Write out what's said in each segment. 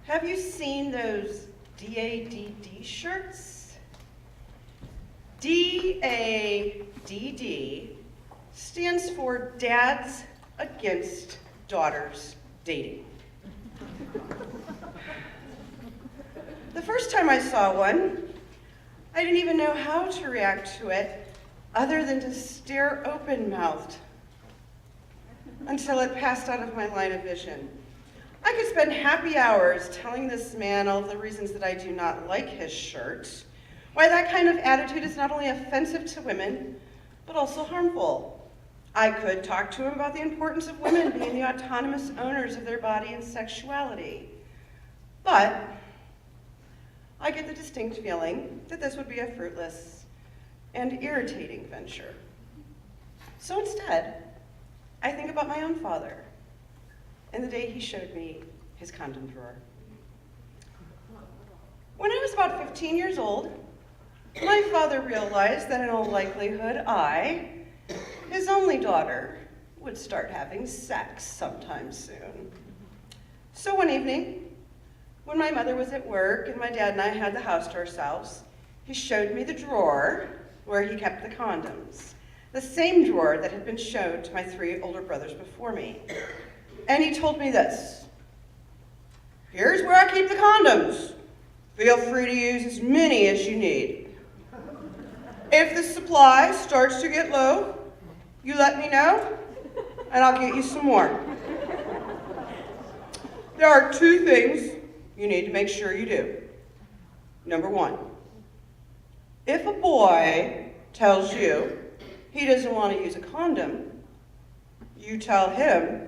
Have you seen those DADD shirts? DADD stands for Dads Against Daughters Dating. The first time I saw one, I didn't even know how to react to it other than to stare open-mouthed until it passed out of my line of vision. I could spend happy hours telling this man all the reasons that I do not like his shirt, why that kind of attitude is not only offensive to women, but also harmful. I could talk to him about the importance of women being the autonomous owners of their body and sexuality. But I get the distinct feeling that this would be a fruitless and irritating venture. So instead, I think about my own father and the day he showed me his condom drawer. When I was about 15 years old, my father realized that in all likelihood I, his only daughter, would start having sex sometime soon. So one evening, when my mother was at work and my dad and I had the house to ourselves, he showed me the drawer where he kept the condoms, the same drawer that had been shown to my 3 older brothers before me. And he told me this: "Here's where I keep the condoms. Feel free to use as many as you need. If the supply starts to get low, you let me know, and I'll get you some more. There are 2 things you need to make sure you do. Number 1, if a boy tells you he doesn't want to use a condom, you tell him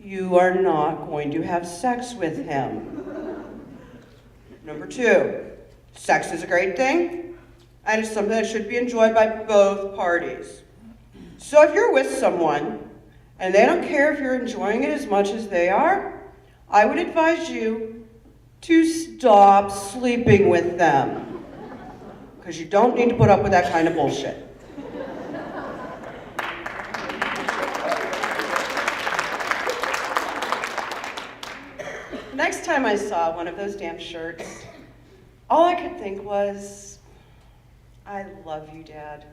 you are not going to have sex with him. Number 2, sex is a great thing, and it's something that should be enjoyed by both parties. So if you're with someone, and they don't care if you're enjoying it as much as they are, I would advise you to stop sleeping with them, because you don't need to put up with that kind of bullshit." Next time I saw one of those damn shirts, all I could think was, I love you, Dad.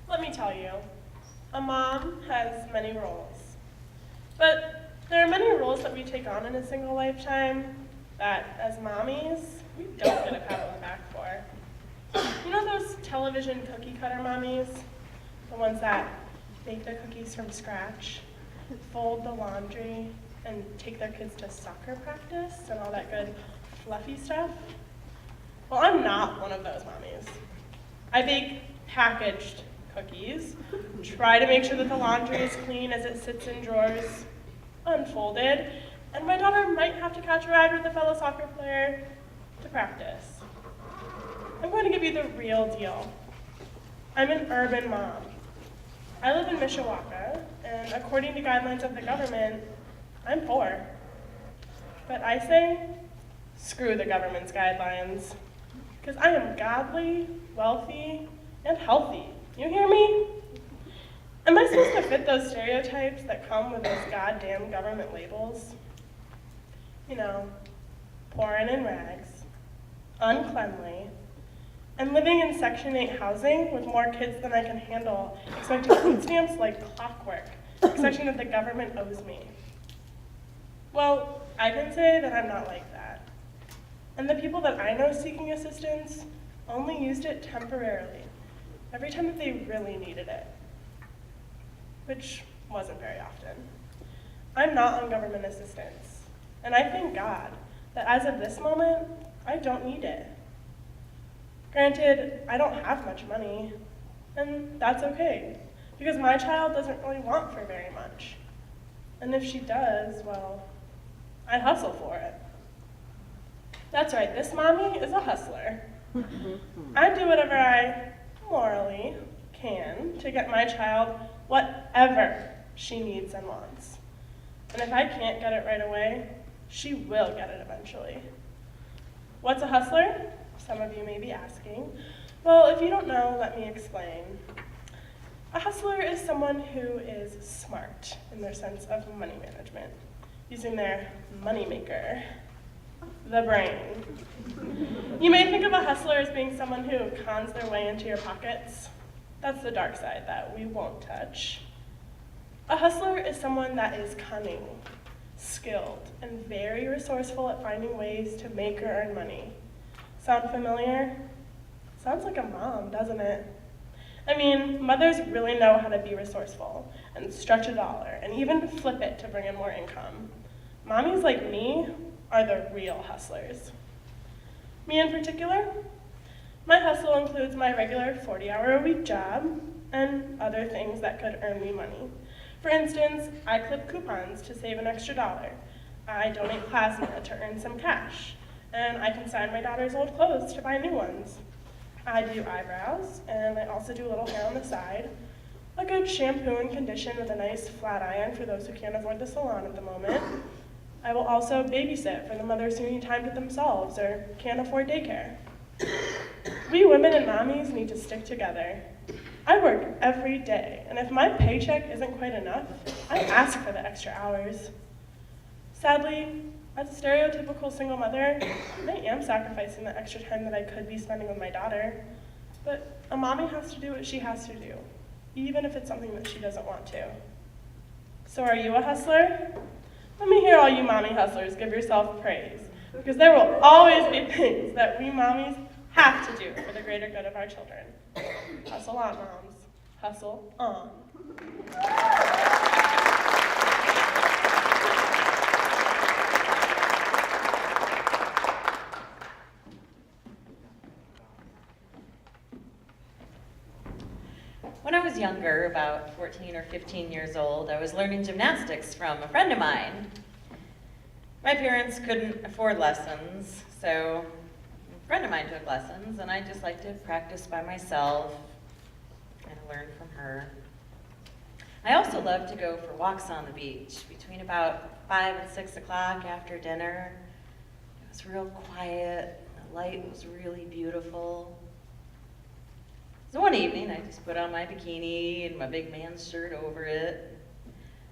Let me tell you, a mom has many roles. But there are many roles that we take on in a single lifetime that, as mommies, we don't get a pat on the back for. You know those television cookie cutter mommies? The ones that bake their cookies from scratch, fold the laundry, and take their kids to soccer practice and all that good fluffy stuff? Well, I'm not one of those mommies. I bake packaged cookies, try to make sure that the laundry is clean as it sits in drawers, unfolded, and my daughter might have to catch a ride with a fellow soccer player to practice. I'm going to give you the real deal. I'm an urban mom. I live in Michiana, and according to guidelines of the government, I'm poor. But I say, screw the government's guidelines, because I am godly, wealthy, and healthy. You hear me? Am I supposed to fit those stereotypes that come with those goddamn government labels? You know, poor and in rags, uncleanly, and living in Section 8 housing with more kids than I can handle, expecting food stamps like clockwork, expecting that the government owes me. Well, I can say that I'm not like that. And the people that I know seeking assistance only used it temporarily, every time that they really needed it, which wasn't very often. I'm not on government assistance, and I thank God that as of this moment, I don't need it. Granted, I don't have much money, and that's okay, because my child doesn't really want for very much. And if she does, well, I'd hustle for it. That's right, this mommy is a hustler. I do whatever I morally can to get my child whatever she needs and wants. And if I can't get it right away, she will get it eventually. What's a hustler? some of you may be asking. Well, if you don't know, let me explain. A hustler is someone who is smart in their sense of money management, using their moneymaker, the brain. You may think of a hustler as being someone who cons their way into your pockets. That's the dark side that we won't touch. A hustler is someone that is cunning, skilled, and very resourceful at finding ways to make or earn money. Sound familiar? Sounds like a mom, doesn't it? I mean, mothers really know how to be resourceful and stretch a dollar and even flip it to bring in more income. Mommies like me are the real hustlers. Me in particular, my hustle includes my regular 40-hour-a-week job and other things that could earn me money. For instance, I clip coupons to save an extra $1. I donate plasma to earn some cash, and I consign my daughter's old clothes to buy new ones. I do eyebrows, and I also do a little hair on the side, a good shampoo and condition with a nice flat iron for those who can't afford the salon at the moment. I will also babysit for the mothers who need time to themselves or can't afford daycare. We women and mommies need to stick together. I work every day, and if my paycheck isn't quite enough, I ask for the extra hours. Sadly, as a stereotypical single mother, I am sacrificing the extra time that I could be spending with my daughter. But a mommy has to do what she has to do, even if it's something that she doesn't want to. So are you a hustler? Let me hear all you mommy hustlers give yourself praise, because there will always be things that we mommies have to do for the greater good of our children. Hustle on, moms. Hustle on. When I was younger, about 14 or 15 years old, I was learning gymnastics from a friend of mine. My parents couldn't afford lessons, so a friend of mine took lessons, and I just liked to practice by myself and learn from her. I also loved to go for walks on the beach between about 5 and 6 o'clock after dinner. It was real quiet, the light was really beautiful. So one evening, I just put on my bikini and my big man's shirt over it,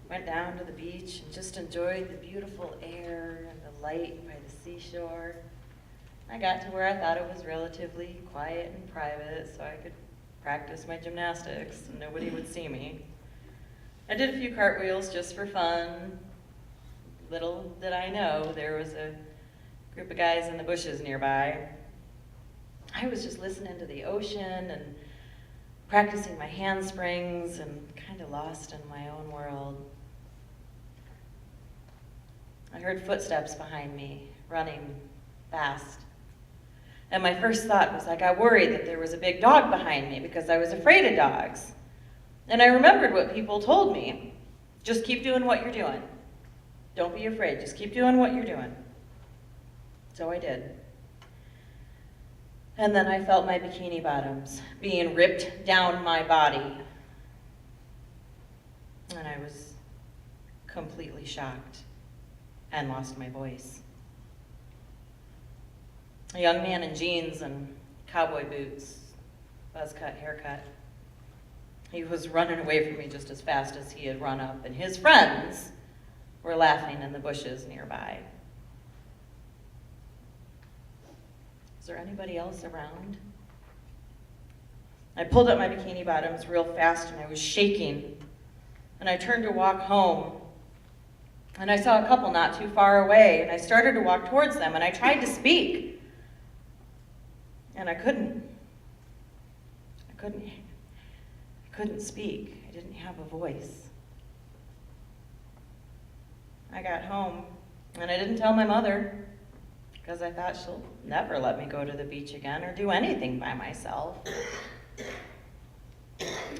went down to the beach and just enjoyed the beautiful air and the light by the seashore. I got to where I thought it was relatively quiet and private so I could practice my gymnastics and nobody would see me. I did a few cartwheels just for fun. Little did I know there was a group of guys in the bushes nearby. I was just listening to the ocean and practicing my handsprings and kind of lost in my own world. I heard footsteps behind me, running fast. And my first thought was I got worried that there was a big dog behind me because I was afraid of dogs. And I remembered what people told me. Just keep doing what you're doing. Don't be afraid, just keep doing what you're doing. So I did. And then I felt my bikini bottoms being ripped down my body. And I was completely shocked and lost my voice. A young man in jeans and cowboy boots, buzz cut haircut. He was running away from me just as fast as he had run up, and his friends were laughing in the bushes nearby. Is there anybody else around? I pulled up my bikini bottoms real fast and I was shaking. And I turned to walk home. And I saw a couple not too far away, and I started to walk towards them, and I tried to speak. And I couldn't speak. I didn't have a voice. I got home, and I didn't tell my mother, because I thought she'll never let me go to the beach again or do anything by myself.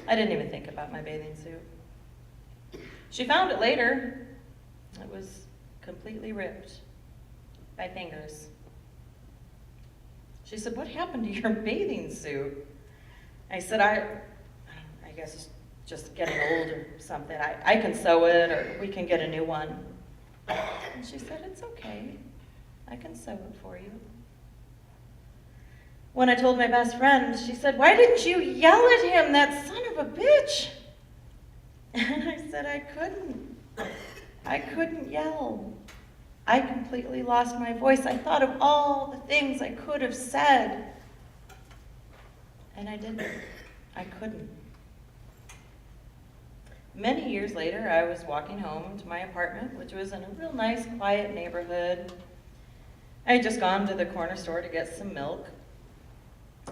I didn't even think about my bathing suit. She found it later. It was completely ripped by fingers. She said, "What happened to your bathing suit?" I said, I guess it's just getting old or something. I can sew it or we can get a new one. And she said, "It's okay. I can sew it for you." When I told my best friend, she said, "Why didn't you yell at him, that son of a bitch?" And I said, I couldn't yell. I completely lost my voice. I thought of all the things I could have said, and I didn't. I couldn't. Many years later, I was walking home to my apartment, which was in a real nice, quiet neighborhood. I had just gone to the corner store to get some milk,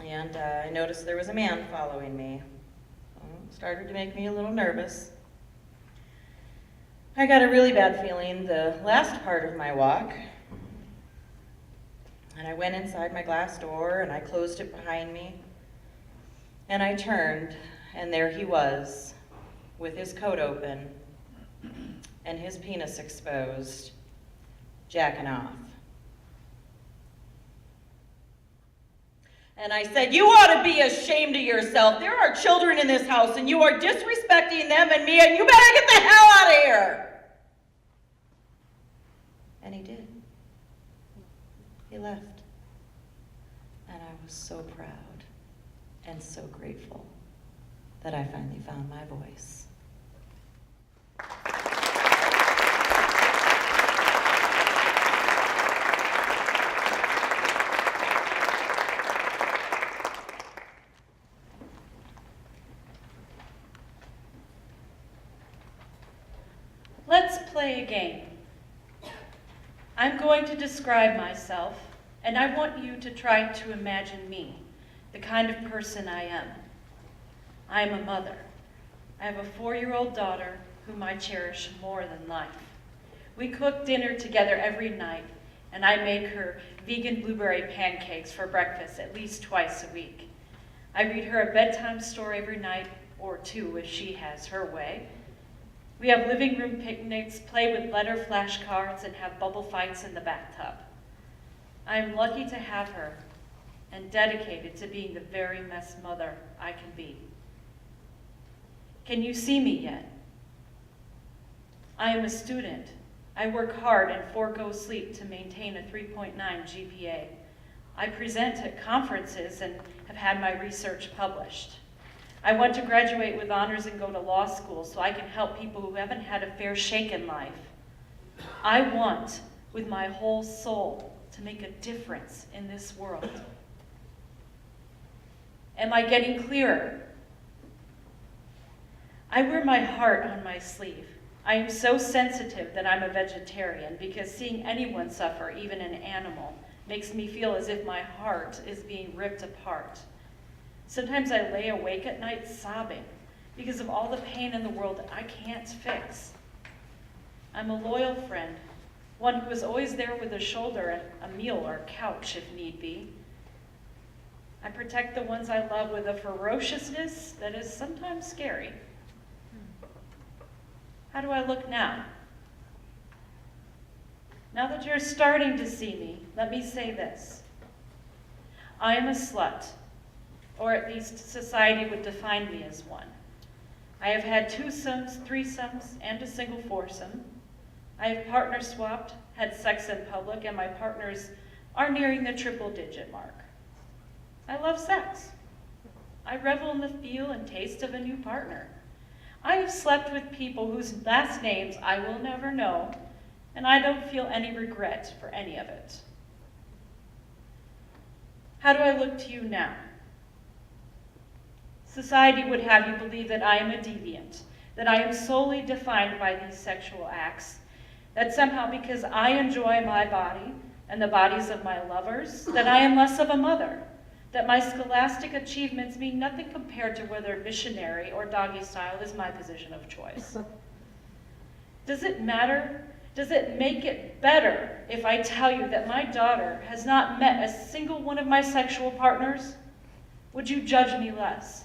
and I noticed there was a man following me. It started to make me a little nervous. I got a really bad feeling the last part of my walk, and I went inside my glass door and I closed it behind me, and I turned, and there he was, with his coat open and his penis exposed, jacking off. And I said, "You ought to be ashamed of yourself. There are children in this house, and you are disrespecting them and me, and you better get the hell out of here." And he did. He left. And I was so proud and so grateful that I finally found my voice. Let's play a game. I'm going to describe myself, and I want you to try to imagine me, the kind of person I am. I am a mother. I have a 4-year-old daughter whom I cherish more than life. We cook dinner together every night, and I make her vegan blueberry pancakes for breakfast at least twice a week. I read her a bedtime story every night, or two if she has her way. We have living room picnics, play with letter flashcards, and have bubble fights in the bathtub. I am lucky to have her and dedicated to being the very best mother I can be. Can you see me yet? I am a student. I work hard and forego sleep to maintain a 3.9 GPA. I present at conferences and have had my research published. I want to graduate with honors and go to law school so I can help people who haven't had a fair shake in life. I want, with my whole soul, to make a difference in this world. Am I getting clearer? I wear my heart on my sleeve. I am so sensitive that I'm a vegetarian because seeing anyone suffer, even an animal, makes me feel as if my heart is being ripped apart. Sometimes I lay awake at night sobbing because of all the pain in the world that I can't fix. I'm a loyal friend, one who is always there with a shoulder and a meal or a couch if need be. I protect the ones I love with a ferociousness that is sometimes scary. How do I look now? Now that you're starting to see me, let me say this. I am a slut, or at least society would define me as one. I have had twosomes, threesomes, and a single foursome. I have partner swapped, had sex in public, and my partners are nearing the triple-digit mark. I love sex. I revel in the feel and taste of a new partner. I have slept with people whose last names I will never know, and I don't feel any regret for any of it. How do I look to you now? Society would have you believe that I am a deviant, that I am solely defined by these sexual acts, that somehow because I enjoy my body and the bodies of my lovers, that I am less of a mother, that my scholastic achievements mean nothing compared to whether missionary or doggy style is my position of choice. Does it matter? Does it make it better if I tell you that my daughter has not met a single one of my sexual partners? Would you judge me less?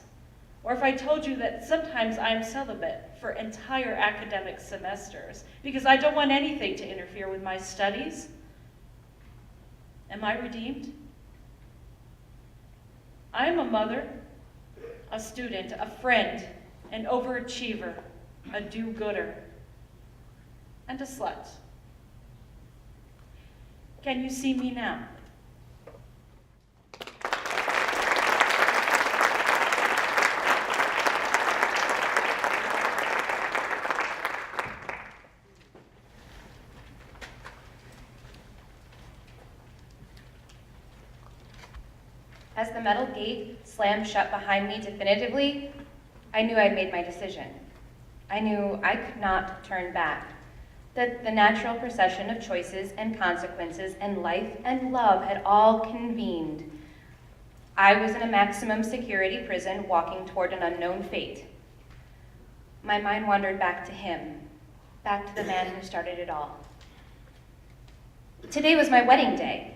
Or if I told you that sometimes I'm celibate for entire academic semesters because I don't want anything to interfere with my studies? Am I redeemed? I am a mother, a student, a friend, an overachiever, a do-gooder, and a slut. Can you see me now? As the metal gate slammed shut behind me definitively, I knew I'd made my decision. I knew I could not turn back, that the natural procession of choices and consequences and life and love had all convened. I was in a maximum security prison walking toward an unknown fate. My mind wandered back to him, back to the man who started it all. Today was my wedding day.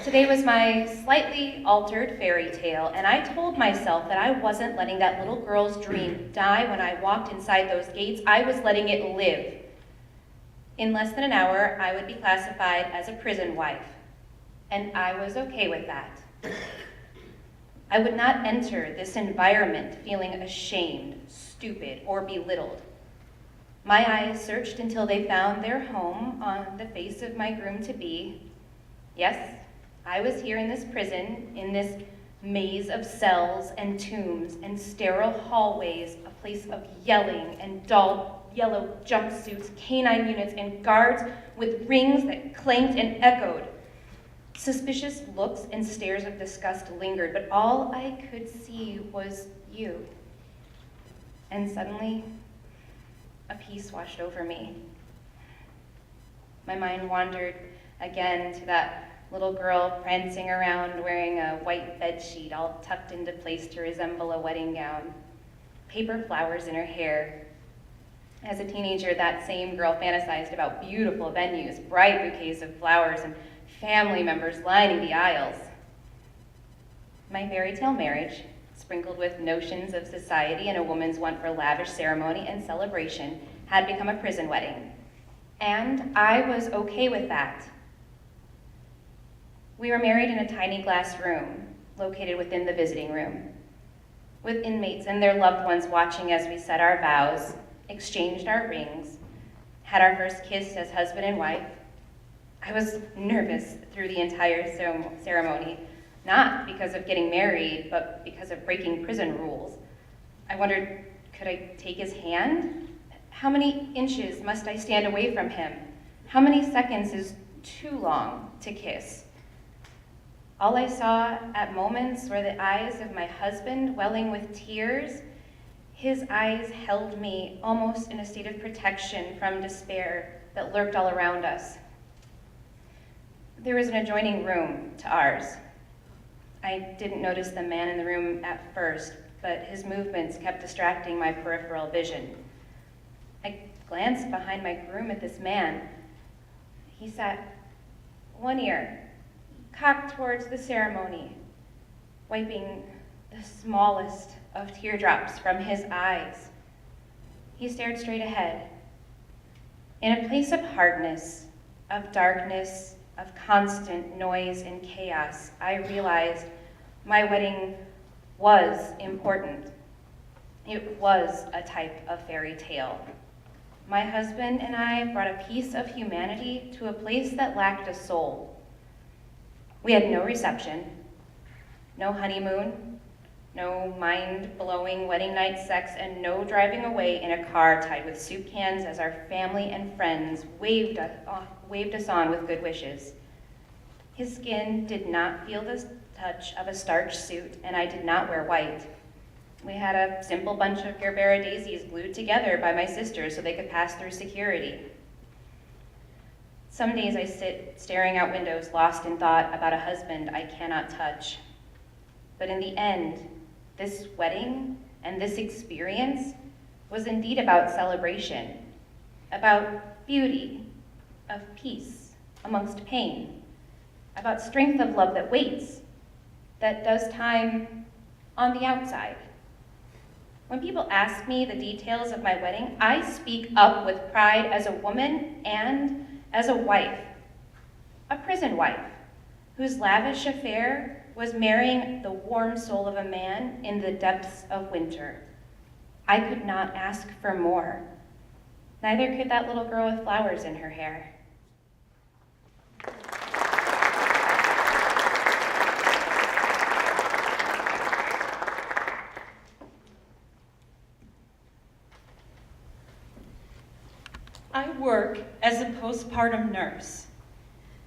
Today was my slightly altered fairy tale, and I told myself that I wasn't letting that little girl's dream die when I walked inside those gates. I was letting it live. In less than an hour, I would be classified as a prison wife, and I was okay with that. I would not enter this environment feeling ashamed, stupid, or belittled. My eyes searched until they found their home on the face of my groom-to-be. Yes, I was here in this prison, in this maze of cells and tombs and sterile hallways, a place of yelling and dull yellow jumpsuits, canine units, and guards with rings that clanked and echoed. Suspicious looks and stares of disgust lingered, but all I could see was you. And suddenly, a peace washed over me. My mind wandered again to that little girl prancing around wearing a white bedsheet all tucked into place to resemble a wedding gown, paper flowers in her hair. As a teenager, that same girl fantasized about beautiful venues, bright bouquets of flowers, and family members lining the aisles. My fairy tale marriage, sprinkled with notions of society and a woman's want for lavish ceremony and celebration, had become a prison wedding. And I was okay with that. We were married in a tiny glass room located within the visiting room, with inmates and their loved ones watching as we said our vows, exchanged our rings, had our first kiss as husband and wife. I was nervous through the entire ceremony, not because of getting married, but because of breaking prison rules. I wondered, could I take his hand? How many inches must I stand away from him? How many seconds is too long to kiss? All I saw at moments were the eyes of my husband welling with tears. His eyes held me almost in a state of protection from despair that lurked all around us. There was an adjoining room to ours. I didn't notice the man in the room at first, but his movements kept distracting my peripheral vision. I glanced behind my groom at this man. He sat one ear cocked towards the ceremony, wiping the smallest of teardrops from his eyes. He stared straight ahead. In a place of hardness, of darkness, of constant noise and chaos, I realized my wedding was important. It was a type of fairy tale. My husband and I brought a piece of humanity to a place that lacked a soul. We had no reception, no honeymoon, no mind-blowing wedding night sex, and no driving away in a car tied with soup cans as our family and friends waved us on with good wishes. His skin did not feel the touch of a starched suit, and I did not wear white. We had a simple bunch of Gerbera daisies glued together by my sisters so they could pass through security. Some days I sit staring out windows, lost in thought about a husband I cannot touch. But in the end, this wedding and this experience was indeed about celebration, about beauty, of peace amongst pain, about strength of love that waits, that does time on the outside. When people ask me the details of my wedding, I speak up with pride as a woman and as a wife, a prison wife, whose lavish affair was marrying the warm soul of a man in the depths of winter. I could not ask for more. Neither could that little girl with flowers in her hair. I work as a postpartum nurse.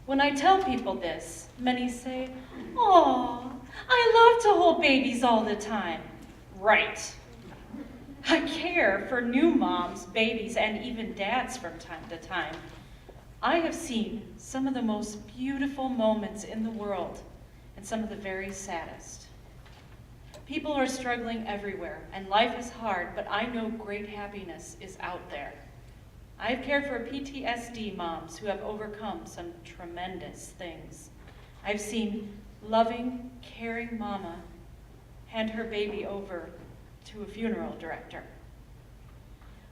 When I tell people this, many say, "Aw, I love to hold babies all the time." Right. I care for new moms, babies, and even dads from time to time. I have seen some of the most beautiful moments in the world and some of the very saddest. People are struggling everywhere, and life is hard, but I know great happiness is out there. I've cared for PTSD moms who have overcome some tremendous things. I've seen loving, caring mama hand her baby over to a funeral director.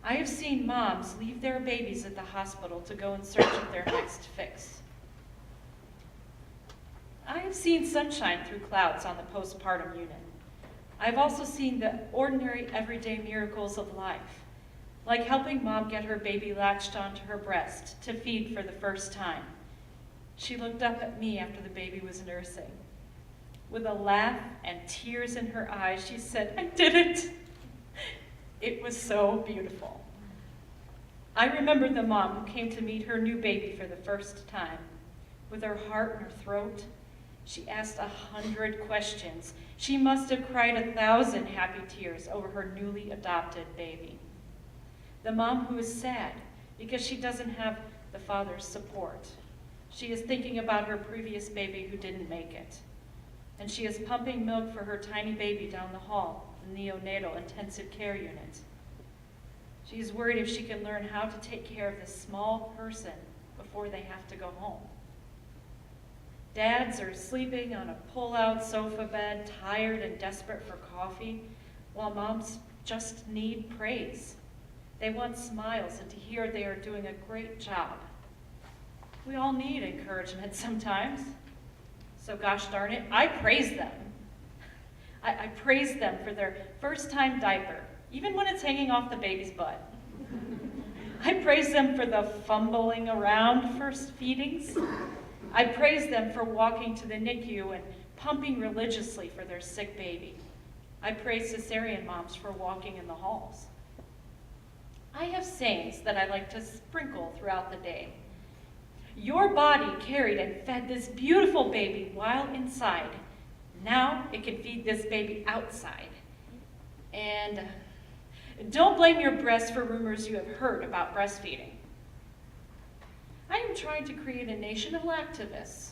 I have seen moms leave their babies at the hospital to go in search of their next fix. I have seen sunshine through clouds on the postpartum unit. I've also seen the ordinary, everyday miracles of life, like helping mom get her baby latched onto her breast to feed for the first time. She looked up at me after the baby was nursing. With a laugh and tears in her eyes, she said, "I did it." It was so beautiful. I remember the mom who came to meet her new baby for the first time. With her heart in her throat, she asked 100 questions. She must have cried 1,000 happy tears over her newly adopted baby. The mom who is sad because she doesn't have the father's support. She is thinking about her previous baby who didn't make it. And she is pumping milk for her tiny baby down the hall, the neonatal intensive care unit. She is worried if she can learn how to take care of this small person before they have to go home. Dads are sleeping on a pull-out sofa bed, tired and desperate for coffee, while moms just need praise. They want smiles and to hear they are doing a great job. We all need encouragement sometimes. So gosh darn it, I praise them. I praise them for their first-time diaper, even when it's hanging off the baby's butt. I praise them for the fumbling around first feedings. I praise them for walking to the NICU and pumping religiously for their sick baby. I praise cesarean moms for walking in the halls. I have sayings that I like to sprinkle throughout the day. Your body carried and fed this beautiful baby while inside. Now it can feed this baby outside. And don't blame your breast for rumors you have heard about breastfeeding. I am trying to create a nation of lactivists.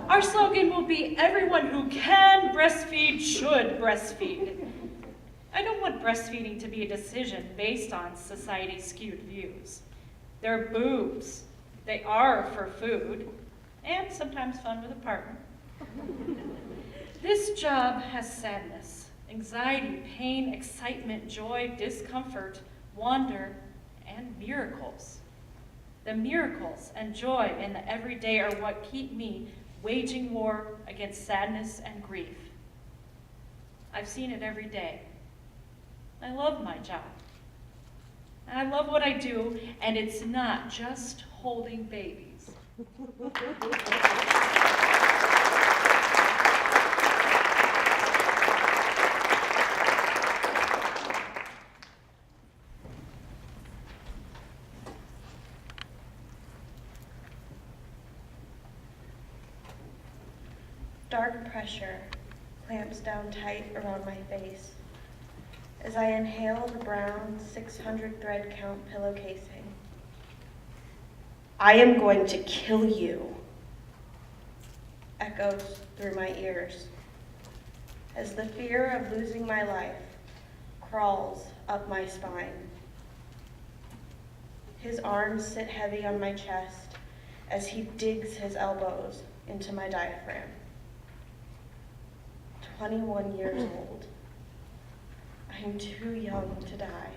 Our slogan will be, everyone who can breastfeed should breastfeed. I don't want breastfeeding to be a decision based on society's skewed views. They're boobs. They are for food, and sometimes fun with a partner. This job has sadness, anxiety, pain, excitement, joy, discomfort, wonder, and miracles. The miracles and joy in the everyday are what keep me waging war against sadness and grief. I've seen it every day. I love my job. I love what I do, and it's not just holding babies. Dark pressure clamps down tight around my face as I inhale the brown 600 thread count pillow casing. "I am going to kill you," echoes through my ears as the fear of losing my life crawls up my spine. His arms sit heavy on my chest as he digs his elbows into my diaphragm. 21 years old. I am too young to die.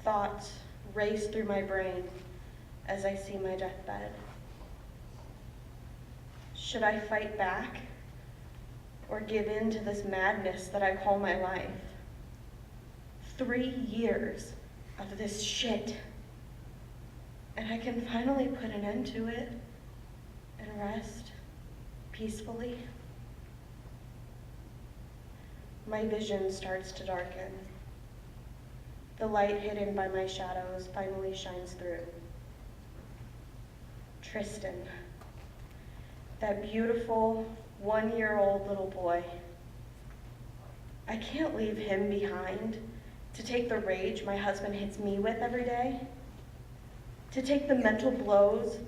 Thoughts race through my brain as I see my deathbed. Should I fight back or give in to this madness that I call my life? 3 years of this shit. And I can finally put an end to it and rest peacefully. My vision starts to darken. The light hidden by my shadows finally shines through. Tristan, that beautiful 1-year-old little boy. I can't leave him behind to take the rage my husband hits me with every day, to take the mental blows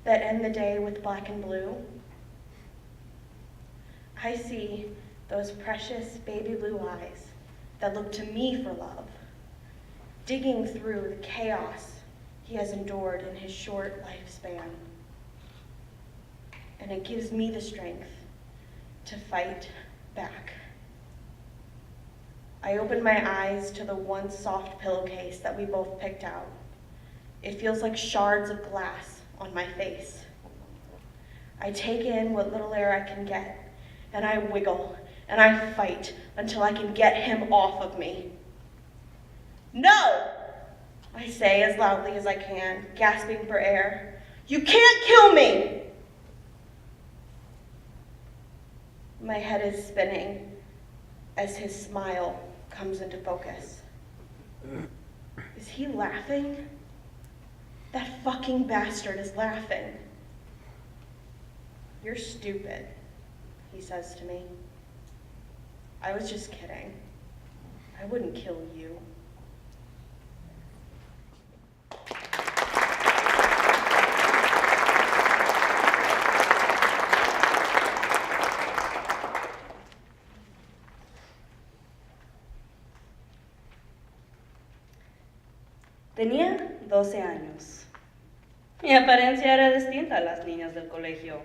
that end the day with black and blue. I see those precious baby blue eyes that look to me for love, digging through the chaos he has endured in his short lifespan. And it gives me the strength to fight back. I open my eyes to the once soft pillowcase that we both picked out. It feels like shards of glass on my face. I take in what little air I can get, and I wiggle, and I fight until I can get him off of me. No! I say as loudly as I can, gasping for air. You can't kill me! My head is spinning as his smile comes into focus. Is he laughing? That fucking bastard is laughing. You're stupid, he says to me. I was just kidding. I wouldn't kill you. Tenía 12 años. Mi apariencia era distinta a las niñas del colegio.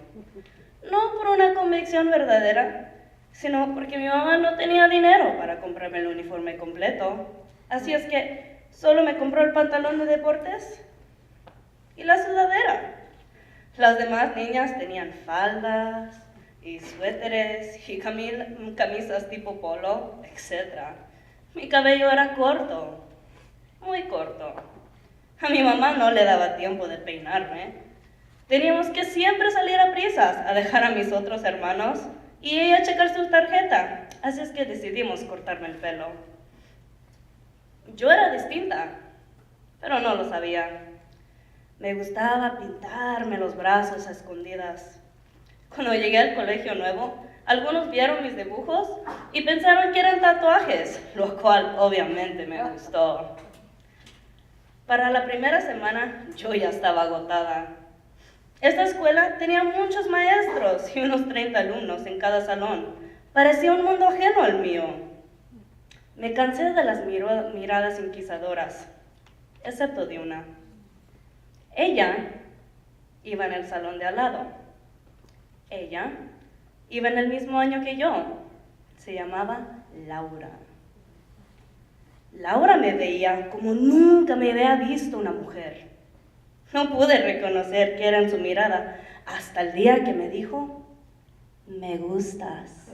No por una convicción verdadera, sino porque mi mamá no tenía dinero para comprarme el uniforme completo. Así es que solo me compró el pantalón de deportes y la sudadera. Las demás niñas tenían faldas y suéteres y camisas tipo polo, etc. Mi cabello era corto. Muy corto. A mi mamá no le daba tiempo de peinarme. Teníamos que siempre salir a prisas a dejar a mis otros hermanos y ella checar su tarjeta. Así es que decidimos cortarme el pelo. Yo era distinta, pero no lo sabía. Me gustaba pintarme los brazos a escondidas. Cuando llegué al colegio nuevo, algunos vieron mis dibujos y pensaron que eran tatuajes, lo cual obviamente me gustó. Para la primera semana yo ya estaba agotada. Esta escuela tenía muchos maestros y unos 30 alumnos en cada salón. Parecía un mundo ajeno al mío. Me cansé de las miradas inquisidoras, excepto de una. Ella iba en el salón de al lado. Ella iba en el mismo año que yo. Se llamaba Laura. Laura me veía como nunca me había visto una mujer. No pude reconocer qué era en su mirada hasta el día que me dijo, me gustas.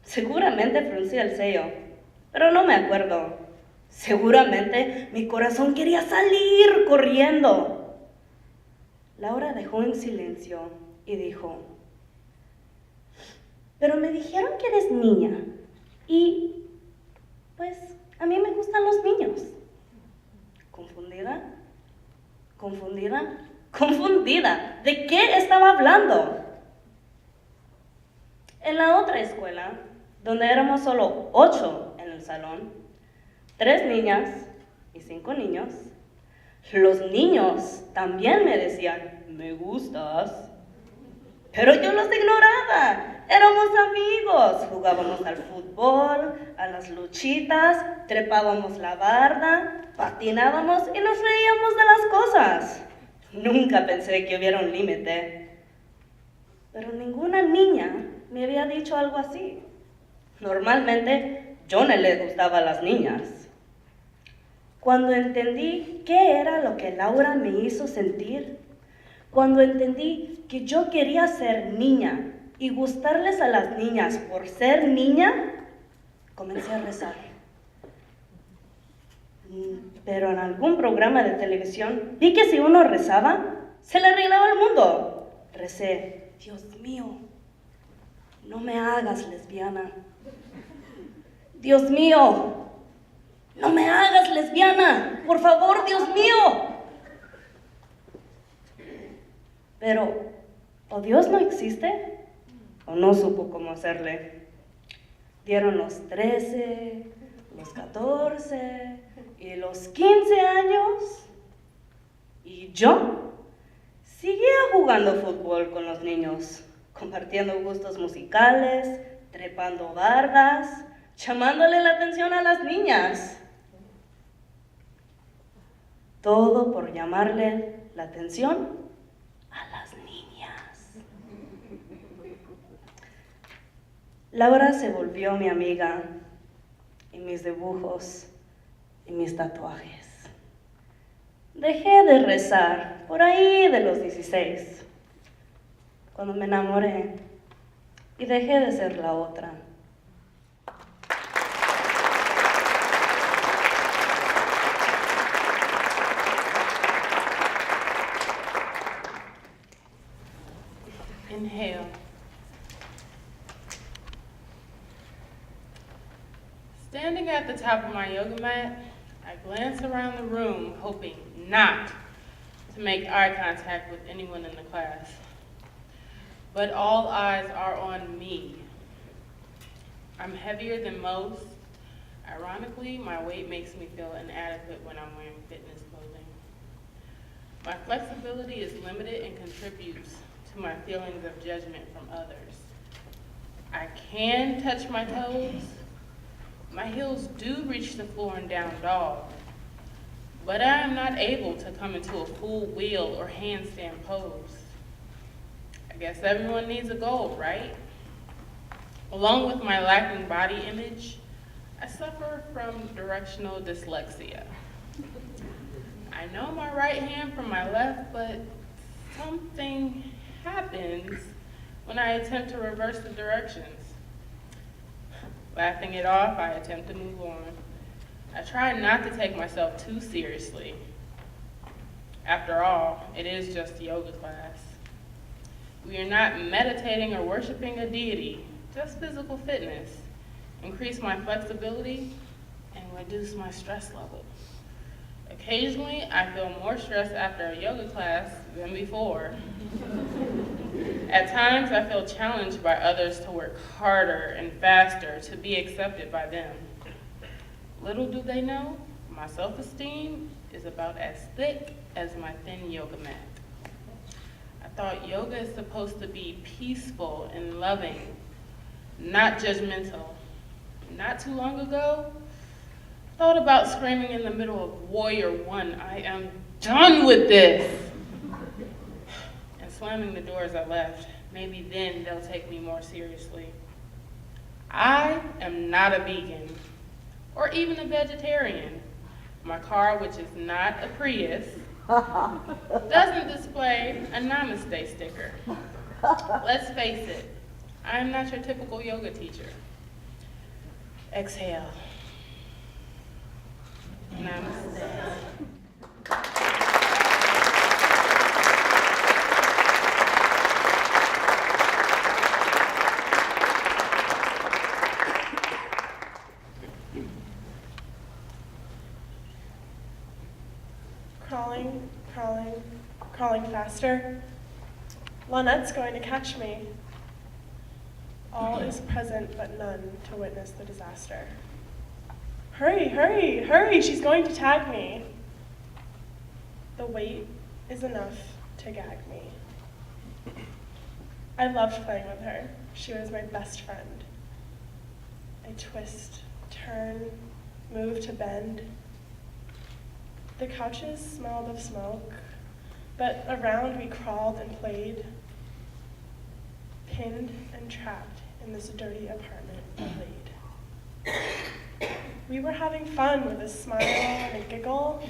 Seguramente fruncí el ceño, pero no me acuerdo. Seguramente mi corazón quería salir corriendo. Laura dejó en silencio y dijo, pero me dijeron que eres niña y pues a mí me gustan los niños. ¿Confundida? ¿Confundida? ¿Confundida? ¿De qué estaba hablando? En la otra escuela, donde éramos solo 8 en el salón, 3 niñas y 5 niños, los niños también me decían, me gustas. Pero yo los ignoraba. Éramos amigos, jugábamos al fútbol, a las luchitas, trepábamos la barda, patinábamos y nos reíamos de las cosas. Nunca pensé que hubiera un límite. Pero ninguna niña me había dicho algo así. Normalmente yo no le gustaba a las niñas. Cuando entendí qué era lo que Laura me hizo sentir, cuando entendí que yo quería ser niña y gustarles a las niñas por ser niña, comencé a rezar. Pero en algún programa de televisión vi que si uno rezaba, se le arreglaba el mundo. Recé, Dios mío, no me hagas lesbiana. Dios mío, no me hagas lesbiana. Por favor, Dios mío. Pero, ¿o Dios no existe? ¿O no supo cómo hacerle? Dieron los 13, los 14 y los 15 años. Y yo seguía jugando fútbol con los niños, compartiendo gustos musicales, trepando bardas, llamándole la atención a las niñas. Todo por llamarle la atención a las niñas. Laura se volvió mi amiga y mis dibujos y mis tatuajes. Dejé de rezar por ahí de los 16, cuando me enamoré y dejé de ser la otra. Inhale. Standing at the top of my yoga mat, I glance around the room, hoping not to make eye contact with anyone in the class. But all eyes are on me. I'm heavier than most. Ironically, my weight makes me feel inadequate when I'm wearing fitness clothing. My flexibility is limited and contributes to my feelings of judgment from others. I can touch my toes. My heels do reach the floor in down dog, but I am not able to come into a full wheel or handstand pose. I guess everyone needs a goal, right? Along with my lacking body image, I suffer from directional dyslexia. I know my right hand from my left, but something happens when I attempt to reverse the directions. Laughing it off, I attempt to move on. I try not to take myself too seriously. After all, it is just a yoga class. We are not meditating or worshiping a deity, just physical fitness. Increase my flexibility and reduce my stress level. Occasionally, I feel more stressed after a yoga class than before. At times, I feel challenged by others to work harder and faster to be accepted by them. Little do they know, my self-esteem is about as thick as my thin yoga mat. I thought yoga is supposed to be peaceful and loving, not judgmental. Not too long ago, I thought about screaming in the middle of Warrior One, I am done with this! And slamming the door as I left. Maybe then they'll take me more seriously. I am not a vegan, or even a vegetarian. My car, which is not a Prius, doesn't display a namaste sticker. Let's face it, I am not your typical yoga teacher. Exhale. Namaste. Crawling, crawling, crawling faster. Lynette's going to catch me. All is present, but none to witness the disaster. Hurry, hurry, hurry, she's going to tag me. The weight is enough to gag me. I loved playing with her. She was my best friend. I twist, turn, move to bend. The couches smelled of smoke, but around we crawled and played, pinned and trapped in this dirty apartment laid. We were having fun with a smile and a giggle.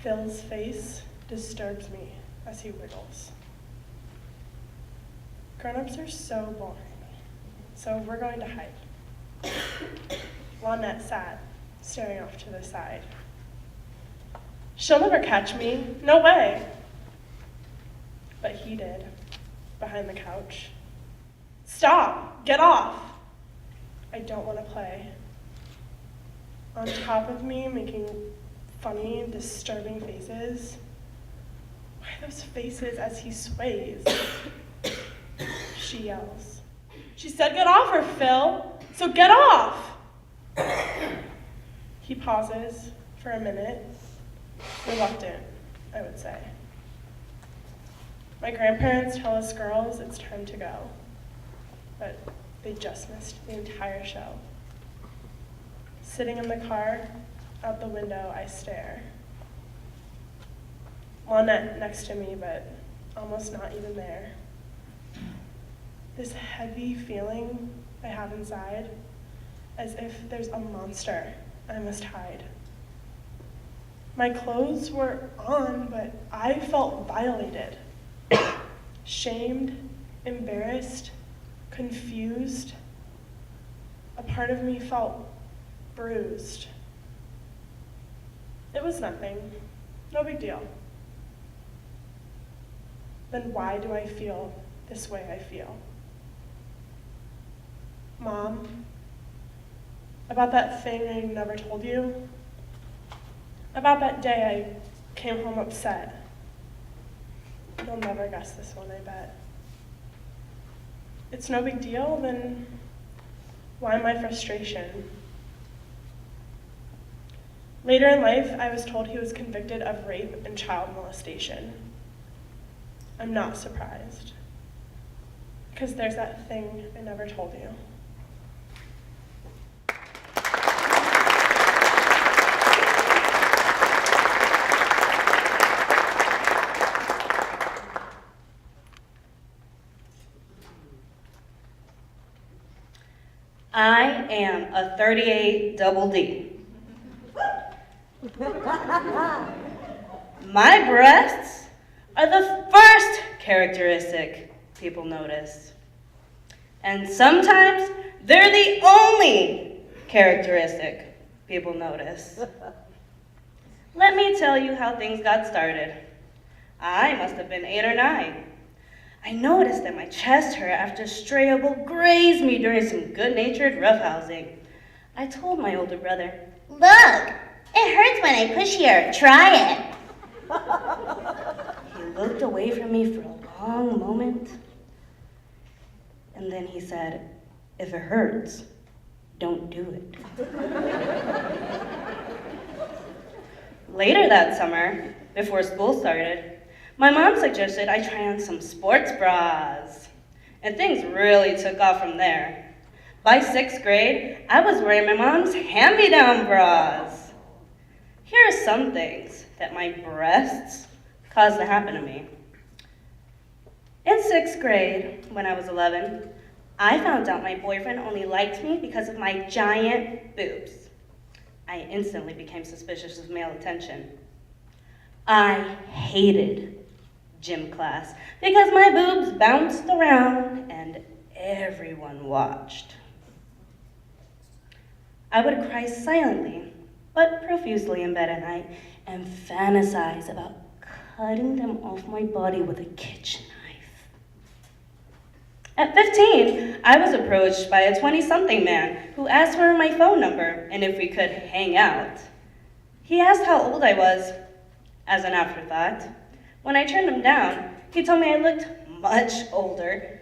Phil's face disturbs me as he wiggles. Grown-ups are so boring, so we're going to hide. Lynette sat, staring off to the side. She'll never catch me, no way. But he did, behind the couch. Stop, get off. I don't want to play. On top of me, making funny, disturbing faces. Why those faces as he sways? She yells. She said get off her, Phil, so get off! He pauses for a minute, reluctant, I would say. My grandparents tell us girls it's time to go, but they just missed the entire show. Sitting in the car, out the window, I stare. Lynette next to me, but almost not even there. This heavy feeling I have inside, as if there's a monster I must hide. My clothes were on, but I felt violated. Shamed, embarrassed, confused. A part of me felt bruised. It was nothing, no big deal. Then why do I feel this way I feel? Mom, about that thing I never told you? About that day I came home upset. You'll never guess this one, I bet. It's no big deal, then why my frustration? Later in life, I was told he was convicted of rape and child molestation. I'm not surprised, because there's that thing I never told you. I am a 38 double D. My breasts are the first characteristic people notice. And sometimes they're the only characteristic people notice. Let me tell you how things got started. I must have been 8 or 9. I noticed that my chest hurt after a stray bull grazed me during some good-natured roughhousing. I told my older brother, Look, it hurts when I push here. Try it. He looked away from me for a long moment, and then he said, if it hurts, don't do it. Later that summer, before school started, my mom suggested I try on some sports bras, and things really took off from there. By 6th grade, I was wearing my mom's hand-me-down bras. Here are some things that my breasts caused to happen to me. In 6th grade, when I was 11, I found out my boyfriend only liked me because of my giant boobs. I instantly became suspicious of male attention. I hated gym class because my boobs bounced around and everyone watched. I would cry silently, but profusely in bed at night and fantasize about cutting them off my body with a kitchen knife. At 15, I was approached by a 20-something man who asked for my phone number and if we could hang out. He asked how old I was, as an afterthought. When I turned him down, he told me I looked much older,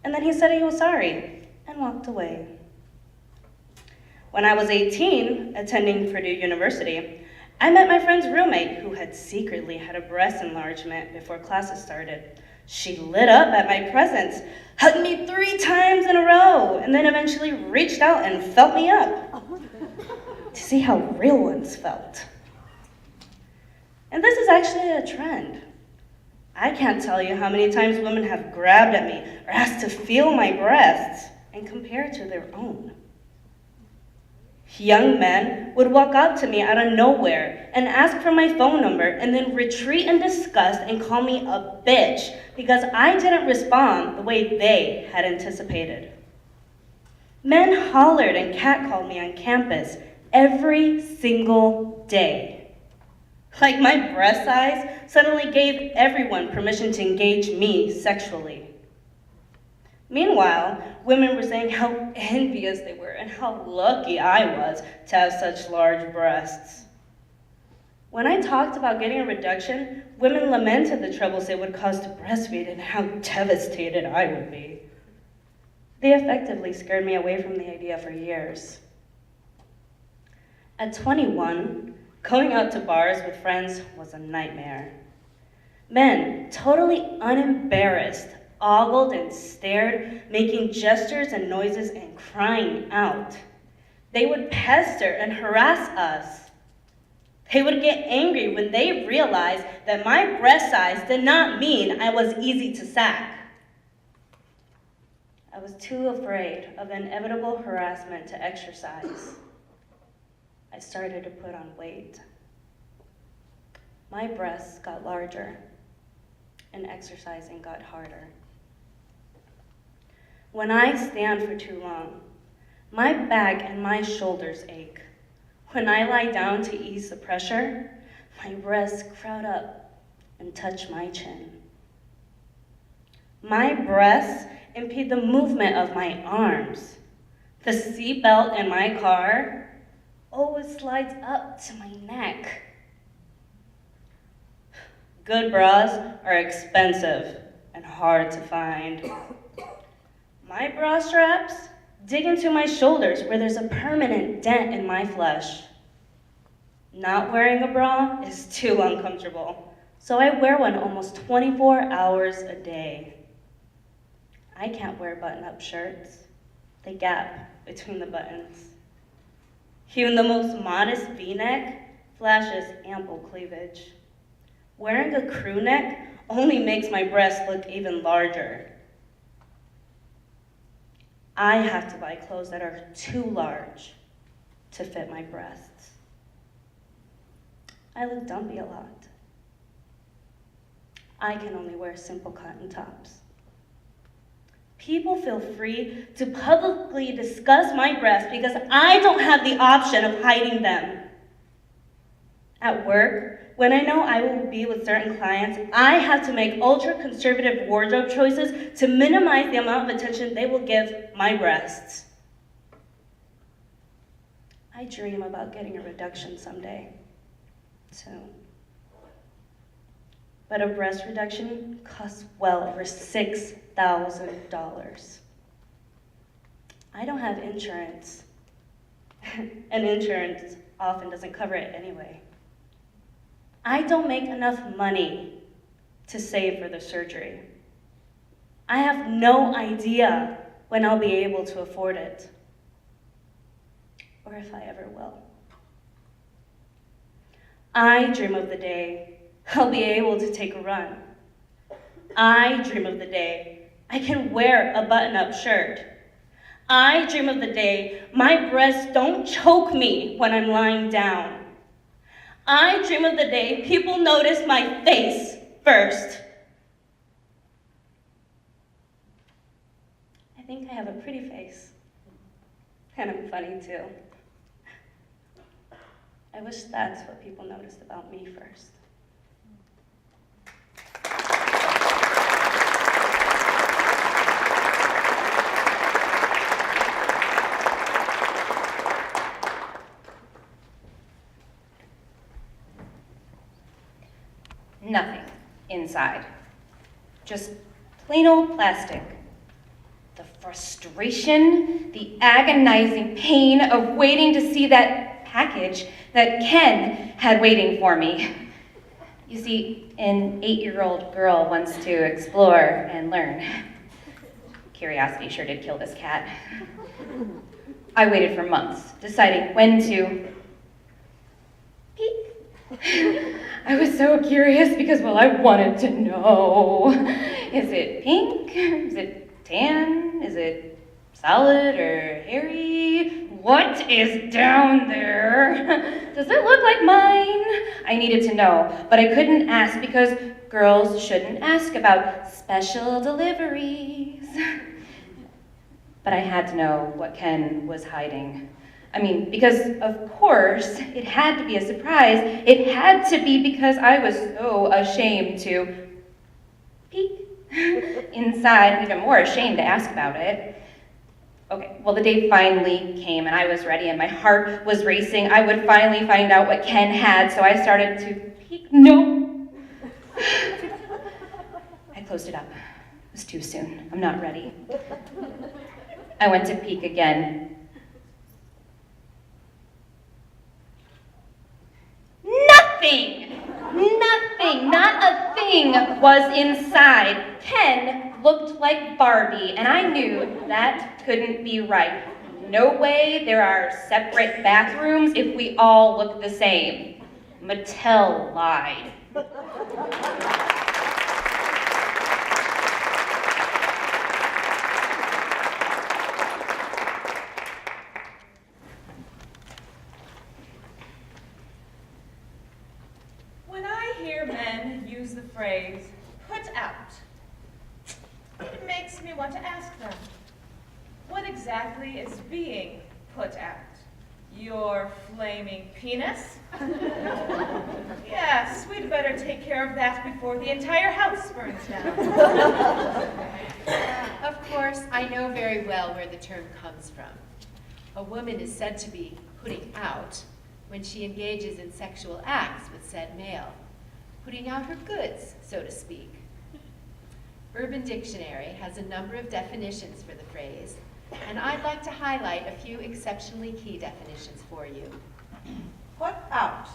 and then he said he was sorry and walked away. When I was 18, attending Purdue University, I met my friend's roommate who had secretly had a breast enlargement before classes started. She lit up at my presence, hugged me 3 times in a row, and then eventually reached out and felt me up to see how real ones felt. And this is actually a trend. I can't tell you how many times women have grabbed at me or asked to feel my breasts and compare to their own. Young men would walk up to me out of nowhere and ask for my phone number and then retreat in disgust and call me a bitch because I didn't respond the way they had anticipated. Men hollered and catcalled me on campus every single day. Like my breast size suddenly gave everyone permission to engage me sexually. Meanwhile, women were saying how envious they were and how lucky I was to have such large breasts. When I talked about getting a reduction, women lamented the troubles it would cause to breastfeed and how devastated I would be. They effectively scared me away from the idea for years. At 21, going out to bars with friends was a nightmare. Men, totally unembarrassed, ogled and stared, making gestures and noises and crying out. They would pester and harass us. They would get angry when they realized that my breast size did not mean I was easy to sack. I was too afraid of the inevitable harassment to exercise. I started to put on weight. My breasts got larger, and exercising got harder. When I stand for too long, my back and my shoulders ache. When I lie down to ease the pressure, my breasts crowd up and touch my chin. My breasts impede the movement of my arms. The seatbelt in my car always slides up to my neck. Good bras are expensive and hard to find. My bra straps dig into my shoulders where there's a permanent dent in my flesh. Not wearing a bra is too uncomfortable, so I wear one almost 24 hours a day. I can't wear button-up shirts. They gap between the buttons. Even the most modest V-neck flashes ample cleavage. Wearing a crew neck only makes my breasts look even larger. I have to buy clothes that are too large to fit my breasts. I look dumpy a lot. I can only wear simple cotton tops. People feel free to publicly discuss my breasts because I don't have the option of hiding them. At work, when I know I will be with certain clients, I have to make ultra-conservative wardrobe choices to minimize the amount of attention they will give my breasts. I dream about getting a reduction someday, soon. But a breast reduction costs well over $6,000. I don't have insurance, and insurance often doesn't cover it anyway. I don't make enough money to save for the surgery. I have no idea when I'll be able to afford it, or if I ever will. I dream of the day I'll be able to take a run. I dream of the day I can wear a button-up shirt. I dream of the day my breasts don't choke me when I'm lying down. I dream of the day people notice my face first. I think I have a pretty face, and I'm funny too. I wish that's what people noticed about me first. Nothing inside. Just plain old plastic. The frustration, the agonizing pain of waiting to see that package that Ken had waiting for me. You see, an 8-year-old girl wants to explore and learn. Curiosity sure did kill this cat. I waited for months, deciding when to peek. I was so curious because, well, I wanted to know. Is it pink? Is it tan? Is it solid or hairy? What is down there? Does it look like mine? I needed to know, but I couldn't ask because girls shouldn't ask about special deliveries. But I had to know what Ken was hiding. I mean, because of course, it had to be a surprise. It had to be because I was so ashamed to peek inside, and even more ashamed to ask about it. Okay, well, the day finally came and I was ready and my heart was racing. I would finally find out what Ken had, so I started to peek. No! I closed it up. It was too soon. I'm not ready. I went to peek again. Nothing! Nothing, not a thing was inside. Ken looked like Barbie, and I knew that couldn't be right. No way there are separate bathrooms if we all look the same. Mattel lied. When I hear men use the phrase, put out, it makes me want to ask them, what exactly is being put out? Your flaming penis? Yes, we'd better take care of that before the entire house burns down. Of course, I know very well where the term comes from. A woman is said to be putting out when she engages in sexual acts with said male, putting out her goods, so to speak. Urban Dictionary has a number of definitions for the phrase, and I'd like to highlight a few exceptionally key definitions for you. Put out.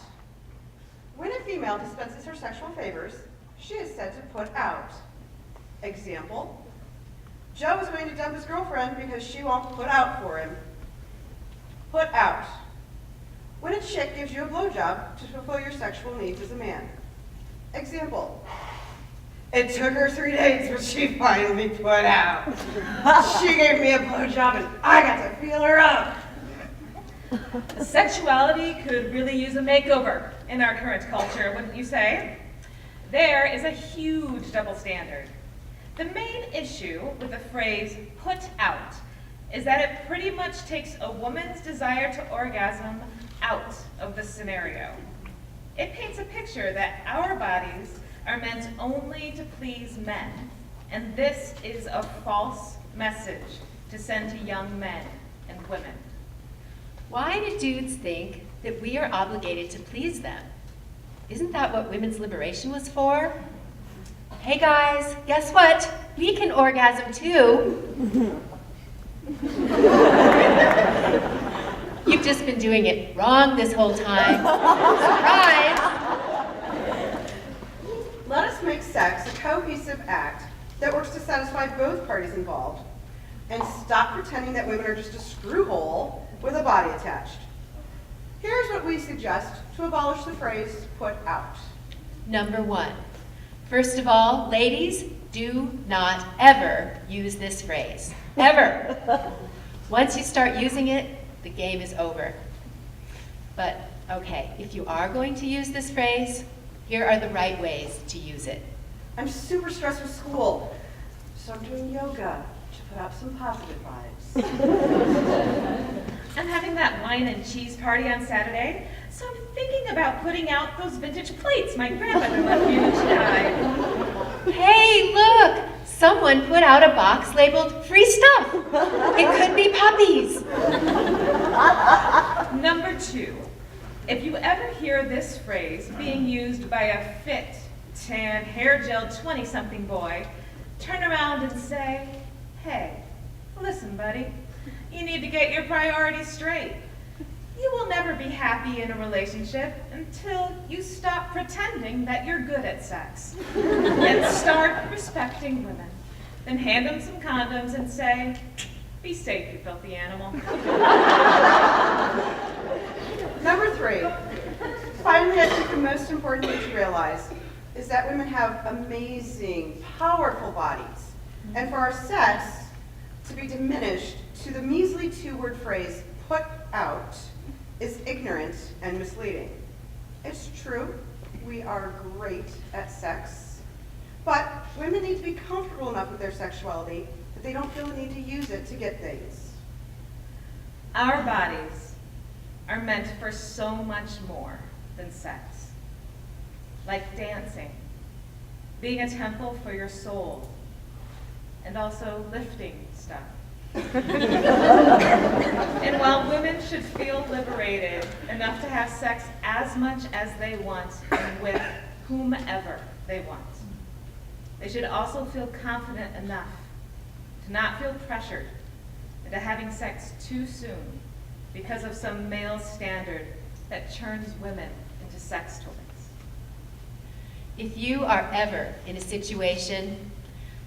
When a female dispenses her sexual favors, she is said to put out. Example, Joe is going to dump his girlfriend because she won't put out for him. Put out. When a chick gives you a blowjob to fulfill your sexual needs as a man. Example, it took her 3 days, but she finally put out. She gave me a blowjob and I got to feel her up. Sexuality could really use a makeover in our current culture, wouldn't you say? There is a huge double standard. The main issue with the phrase put out is that it pretty much takes a woman's desire to orgasm out of the scenario. It paints a picture that our bodies are meant only to please men, and this is a false message to send to young men and women. Why do dudes think that we are obligated to please them? Isn't that what women's liberation was for? Hey guys, guess what? We can orgasm too. You've just been doing it wrong this whole time. Surprise! Let us make sex a cohesive act that works to satisfy both parties involved, and stop pretending that women are just a screw hole with a body attached. Here's what we suggest to abolish the phrase put out. Number 1. First of all, ladies, do not ever use this phrase. Ever. Once you start using it, the game is over. But, okay, if you are going to use this phrase, here are the right ways to use it. I'm super stressed with school, so I'm doing yoga to put out some positive vibes. I'm having that wine and cheese party on Saturday, so I'm thinking about putting out those vintage plates my grandmother left me when she died. Hey, look! Someone put out a box labeled free stuff. It could be puppies. Number 2, if you ever hear this phrase being used by a fit, tan, hair-gelled 20-something boy, turn around and say, hey, listen, buddy, you need to get your priorities straight. You will never be happy in a relationship until you stop pretending that you're good at sex and start respecting women. Then hand them some condoms and say, be safe, you filthy animal. Number 3, finally, I think the most important thing to realize is that women have amazing, powerful bodies. And for our sex to be diminished to the measly 2-word phrase, put out, is ignorant and misleading. It's true, we are great at sex, but women need to be comfortable enough with their sexuality that they don't feel the need to use it to get things. Our bodies are meant for so much more than sex. Like dancing, being a temple for your soul, and also lifting stuff. And while women should feel liberated enough to have sex as much as they want and with whomever they want, they should also feel confident enough to not feel pressured into having sex too soon because of some male standard that turns women into sex toys. If you are ever in a situation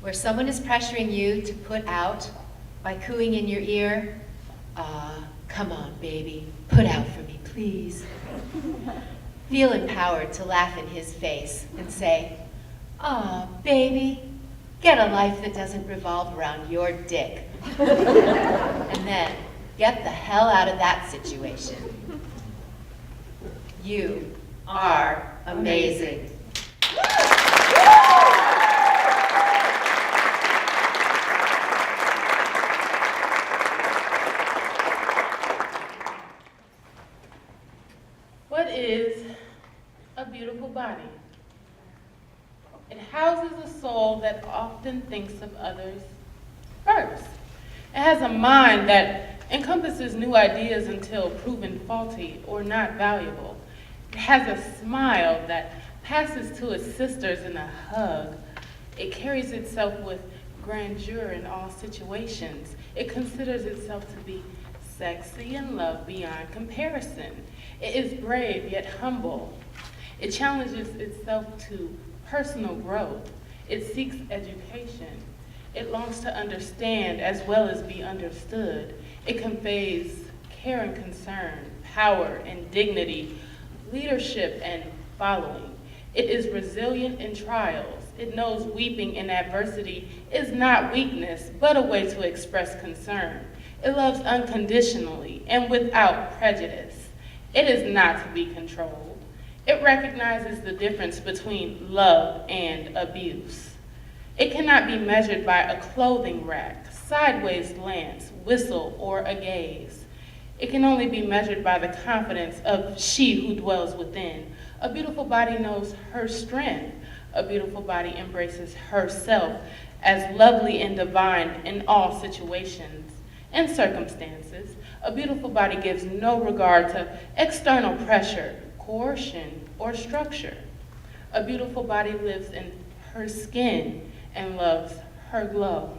where someone is pressuring you to put out by cooing in your ear, come on, baby, put out for me, please. Feel empowered to laugh in his face and say, baby, get a life that doesn't revolve around your dick. And then get the hell out of that situation. You are amazing. What is a beautiful body? It houses a soul that often thinks of others first. It has a mind that encompasses new ideas until proven faulty or not valuable. It has a smile that passes to its sisters in a hug. It carries itself with grandeur in all situations. It considers itself to be sexy and love beyond comparison. It is brave yet humble. It challenges itself to personal growth. It seeks education. It longs to understand as well as be understood. It conveys care and concern, power and dignity, leadership and following. It is resilient in trials. It knows weeping in adversity is not weakness, but a way to express concern. It loves unconditionally and without prejudice. It is not to be controlled. It recognizes the difference between love and abuse. It cannot be measured by a clothing rack, sideways glance, whistle, or a gaze. It can only be measured by the confidence of she who dwells within. A beautiful body knows her strength. A beautiful body embraces herself as lovely and divine in all situations and circumstances. A beautiful body gives no regard to external pressure, coercion, or structure. A beautiful body lives in her skin and loves her glow.